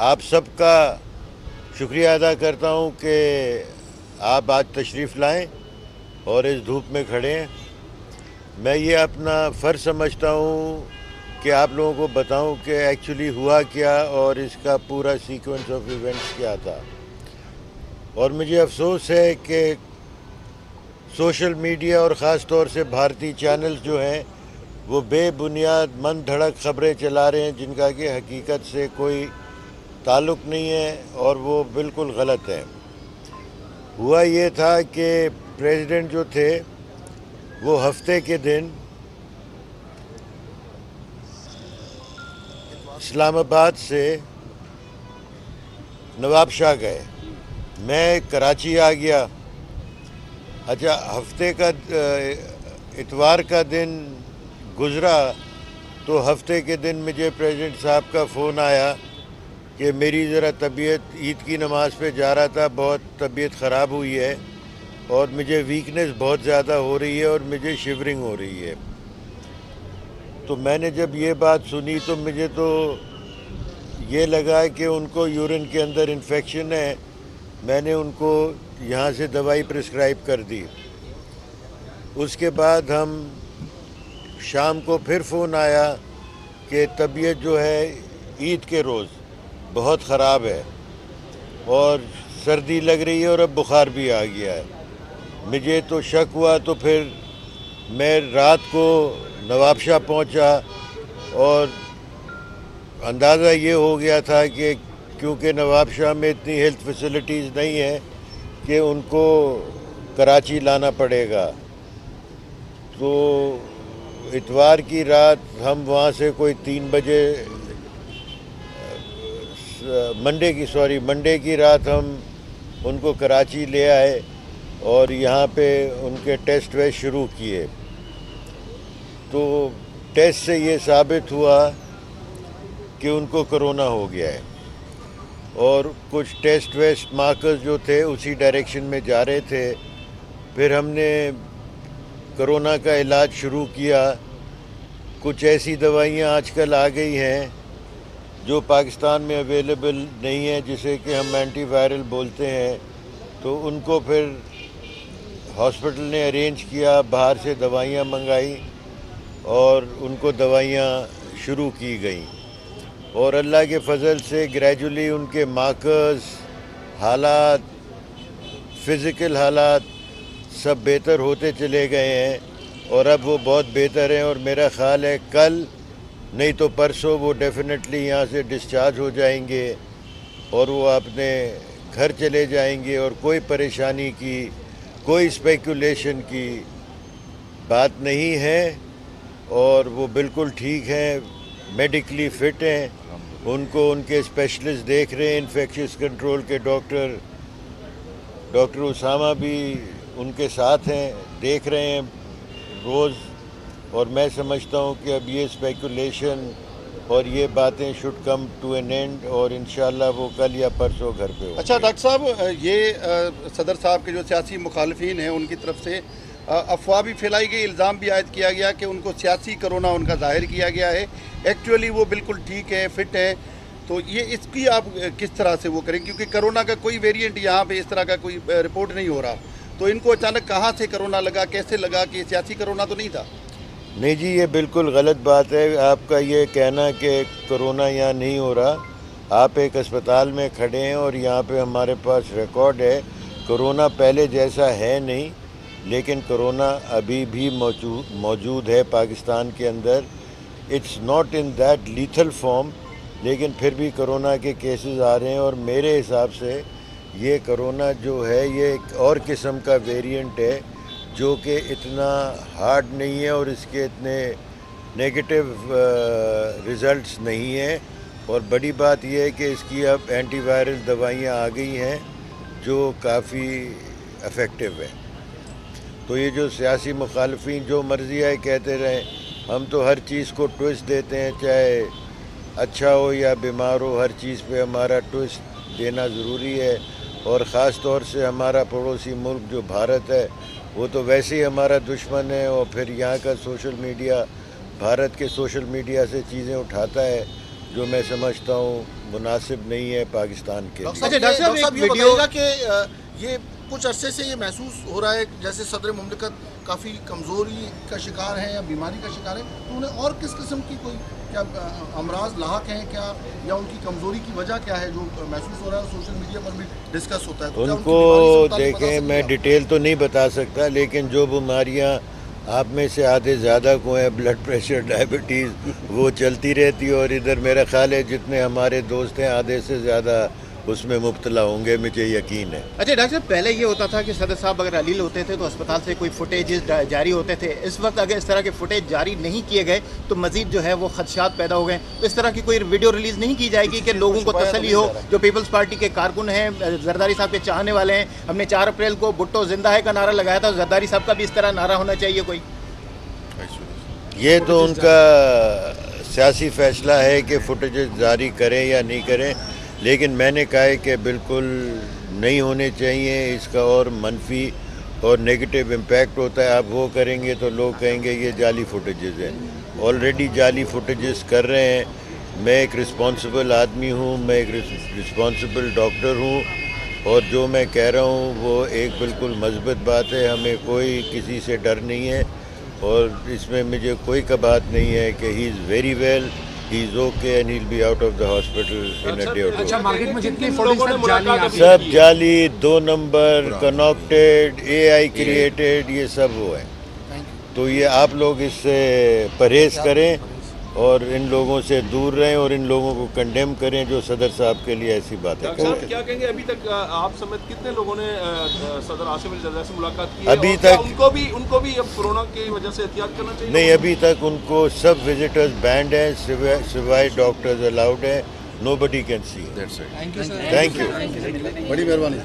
آپ سب کا شکریہ ادا کرتا ہوں کہ آپ آج تشریف لائیں اور اس دھوپ میں کھڑے ہیں. میں یہ اپنا فرض سمجھتا ہوں کہ آپ لوگوں کو بتاؤں کہ ایکچولی ہوا کیا اور اس کا پورا سیکوینس آف ایونٹس کیا تھا. اور مجھے افسوس ہے کہ سوشل میڈیا اور خاص طور سے بھارتی چینلز جو ہیں وہ بے بنیاد من دھڑک خبریں چلا رہے ہیں جن کا کہ حقیقت سے کوئی تعلق نہیں ہے اور وہ بالکل غلط ہے. ہوا یہ تھا کہ پریزیڈنٹ جو تھے وہ ہفتے کے دن اسلام آباد سے نواب شاہ گئے. میں کراچی آ گیا. اچھا ہفتے کا اتوار کا دن گزرا تو ہفتے کے دن مجھے پریزیڈنٹ صاحب کا فون آیا کہ میری ذرا طبیعت عید کی نماز پہ جا رہا تھا, بہت طبیعت خراب ہوئی ہے اور مجھے ویکنس بہت زیادہ ہو رہی ہے اور مجھے شیورنگ ہو رہی ہے. تو میں نے جب یہ بات سنی تو مجھے تو یہ لگا کہ ان کو یورین کے اندر انفیکشن ہے. میں نے ان کو یہاں سے دوائی پرسکرائب کر دی. اس کے بعد ہم شام کو پھر فون آیا کہ طبیعت جو ہے عید کے روز بہت خراب ہے اور سردی لگ رہی ہے اور اب بخار بھی آ گیا ہے. مجھے تو شک ہوا تو پھر میں رات کو نواب شاہ پہنچا اور اندازہ یہ ہو گیا تھا کہ کیونکہ نواب شاہ میں اتنی ہیلتھ فیسلٹیز نہیں ہیں کہ ان کو کراچی لانا پڑے گا. تو اتوار کی رات ہم وہاں سے کوئی 3 بجے منڈے کی رات ہم ان کو کراچی لے آئے اور یہاں پہ ان کے ٹیسٹ ویسٹ شروع کیے. تو ٹیسٹ سے یہ ثابت ہوا کہ ان کو کرونا ہو گیا ہے اور کچھ ٹیسٹ ویسٹ مارکرز جو تھے اسی ڈائریکشن میں جا رہے تھے. پھر ہم نے کرونا کا علاج شروع کیا. کچھ ایسی دوائیاں آج کل آ گئی ہیں جو پاکستان میں اویلیبل نہیں ہیں جسے کہ ہم اینٹی وائرل بولتے ہیں. تو ان کو پھر ہاسپٹل نے ارینج کیا, باہر سے دوائیاں منگائی اور ان کو دوائیاں شروع کی گئیں. اور اللہ کے فضل سے گریجولی ان کے مارکرز, حالات, فزیکل حالات سب بہتر ہوتے چلے گئے ہیں اور اب وہ بہت بہتر ہیں. اور میرا خیال ہے کل نہیں تو پرسوں وہ ڈیفینیٹلی یہاں سے ڈسچارج ہو جائیں گے اور وہ اپنے گھر چلے جائیں گے. اور کوئی پریشانی کی, کوئی اسپیکولیشن کی بات نہیں ہے اور وہ بالکل ٹھیک ہیں, میڈیکلی فٹ ہیں. ان کو ان کے اسپیشلسٹ دیکھ رہے ہیں, انفیکشس کنٹرول کے ڈاکٹر اسامہ بھی ان کے ساتھ ہیں, دیکھ رہے ہیں روز. اور میں سمجھتا ہوں کہ اب یہ اسپیکولیشن اور یہ باتیں should come to an end اور انشاءاللہ وہ کل یا پرسوں گھر پہ ہوں گے. اچھا ڈاکٹر صاحب, یہ صدر صاحب کے جو سیاسی مخالفین ہیں ان کی طرف سے افواہ بھی پھیلائی گئی, الزام بھی عائد کیا گیا کہ ان کو سیاسی کرونا ان کا ظاہر کیا گیا ہے, ایکچولی وہ بالکل ٹھیک ہے, فٹ ہے. تو یہ اس کی آپ کس طرح سے وہ کریں, کیونکہ کرونا کا کوئی ویریئنٹ یہاں پہ اس طرح کا کوئی رپورٹ نہیں ہو رہا. تو ان کو اچانک کہاں سے کرونا لگا, کیسے لگا, کہ سیاسی کرونا تو نہیں تھا؟ نہیں جی, یہ بالکل غلط بات ہے آپ کا یہ کہنا کہ کرونا یہاں نہیں ہو رہا. آپ ایک اسپتال میں کھڑے ہیں اور یہاں پہ ہمارے پاس ریکارڈ ہے. کرونا پہلے جیسا ہے نہیں, لیکن کرونا ابھی بھی موجود ہے پاکستان کے اندر. It's not in that lethal form, لیکن پھر بھی کرونا کے کیسز آ رہے ہیں. اور میرے حساب سے یہ کرونا جو ہے یہ ایک اور قسم کا ویریئنٹ ہے جو کہ اتنا ہارڈ نہیں ہے اور اس کے اتنے نیگیٹو ریزلٹس نہیں ہیں. اور بڑی بات یہ ہے کہ اس کی اب اینٹی وائرل دوائیاں آ گئی ہیں جو کافی افیکٹو ہیں. تو یہ جو سیاسی مخالفین جو مرضی ہے کہتے رہیں, ہم تو ہر چیز کو ٹوئسٹ دیتے ہیں, چاہے اچھا ہو یا بیمار ہو, ہر چیز پہ ہمارا ٹوئسٹ دینا ضروری ہے. اور خاص طور سے ہمارا پڑوسی ملک جو بھارت ہے وہ تو ویسے ہی ہمارا دشمن ہے, اور پھر یہاں کا سوشل میڈیا, بھارت کے سوشل میڈیا سے چیزیں اٹھاتا ہے جو میں سمجھتا ہوں مناسب نہیں ہے پاکستان کے لیے. ڈاکٹر صاحب یہ بتائیے گا کہ یہ کچھ عرصے سے یہ محسوس ہو رہا ہے جیسے صدر مملکت کافی کمزوری کا شکار ہیں یا بیماری کا شکار ہے، تو انہیں اور کس قسم کی کوئی کیا امراض لاحق ہیں کیا، یا ان کی کمزوری کی وجہ کیا ہے جو محسوس ہو رہا ہے؟ سوشل میڈیا پر بھی ڈسکس ہوتا ہے. تو کیا ان کی بیماری سے کو متعلق بتا دیکھیں، سکتے میں ہیں آپ؟ ڈیٹیل تو نہیں بتا سکتا، لیکن جو بیماریاں آپ میں سے آدھے زیادہ کو ہیں، بلڈ پریشر، ڈائبٹیز، وہ چلتی رہتی ہے. اور ادھر میرا خیال ہے جتنے ہمارے دوست ہیں آدھے سے زیادہ اس میں مبتلا ہوں گے، مجھے یقین ہے. اچھا ڈاکٹر صاحب، پہلے یہ ہوتا تھا کہ صدر صاحب اگر علیل ہوتے تھے تو اسپتال سے کوئی فوٹیجز جاری ہوتے تھے. اس وقت اگر اس طرح کے فوٹیج جاری نہیں کیے گئے تو مزید جو ہے وہ خدشات پیدا ہو گئے. تو اس طرح کی کوئی ویڈیو ریلیز نہیں کی جائے گی کہ لوگوں کو تسلی ہو؟ جو پیپلز پارٹی کے کارکن ہیں، زرداری صاحب کے چاہنے والے ہیں، ہم نے 4 اپریل کو بھٹو زندہ ہے کا نعرہ لگایا تھا، زرداری صاحب کا بھی اس طرح نعرہ ہونا چاہیے کوئی؟ یہ تو ان کا سیاسی فیصلہ ہے کہ فوٹیجز جاری کریں یا نہیں کریں، لیکن میں نے کہا ہے کہ بالکل نہیں ہونے چاہیے. اس کا اور منفی اور نیگیٹو امپیکٹ ہوتا ہے. آپ وہ کریں گے تو لوگ کہیں گے یہ جعلی فوٹیجز ہیں. آلریڈی جعلی فوٹیجز کر رہے ہیں. میں ایک رسپانسبل آدمی ہوں، میں ایک رسپانسبل ڈاکٹر ہوں، اور جو میں کہہ رہا ہوں وہ ایک بالکل مثبت بات ہے. ہمیں کوئی کسی سے ڈر نہیں ہے، اور اس میں مجھے کوئی کا بات نہیں ہے کہ he is very well, he is okay and he will be out of the hospital in a day or two. اچھا، مارکیٹ میں جتنی فوٹیج جعلی سب جعلی، 2 نمبر، کنوکٹیڈ، اے آئی کریٹڈ، یہ سب وہ ہیں. تو یہ آپ لوگ اس سے پرہیز کریں اور ان لوگوں سے دور رہیں اور ان لوگوں کو کنڈیم کریں جو صدر صاحب کے لیے ایسی باتیں ڈاکٹر صاحب کیا کہیں گے؟ ابھی تک آپ سمیت کتنے لوگوں نے صدر آصف علی زرداری سے ملاقات کی ہے؟ ابھی اور کیا تک ان کو بھی اب کورونا کی وجہ سے احتیاط کرنا چاہیے؟ نہیں، ابھی تک ان کو سب وزٹرز بینڈ ہیں، سوائے ڈاکٹرز الاؤڈ ہیں. نو بڈی کین سی. Thank you. بڑی مہربانی.